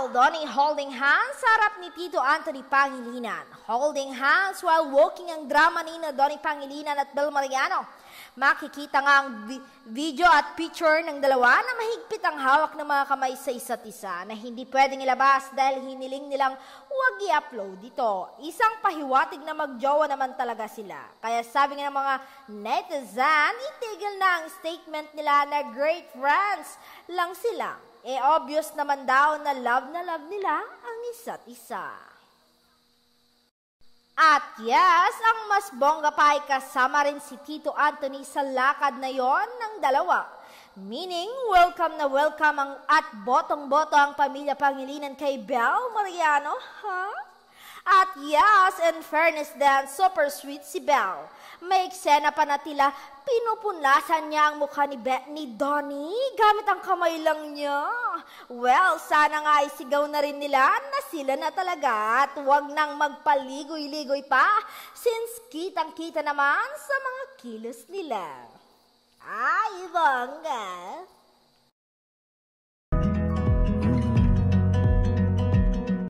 Belle Donnie holding hands sa harap ni Tito Anthony Pangilinan. Holding hands while walking ang drama ni na Donnie Pangilinan at Bel Mariano. Makikita nga ang video at picture ng dalawa na mahigpit ang hawak ng mga kamay sa isa't isa na hindi pwedeng ilabas dahil hiniling nilang huwag i-upload ito. Isang pahiwatig na magjowa naman talaga sila. Kaya sabi nga ng mga netizen, itigil na ang statement nila na great friends lang sila. Obvious naman daw na love nila ang isa't isa. At yes, ang mas bongga pa ay kasama rin si Tito Anthony sa lakad na yon ng dalawa. Meaning, welcome na welcome at botong-boto ang pamilya Pangilinan kay Bel Mariano, At yes, in fairness din, super sweet si Bel. May eksena pa na tila pinupunlasan niya ang mukha ni Donnie gamit ang kamay lang niya. Well, sana nga isigaw na rin nila na sila na talaga at huwag nang magpaligoy-ligoy pa since kitang-kita naman sa mga kilos nila. Ay, bongga!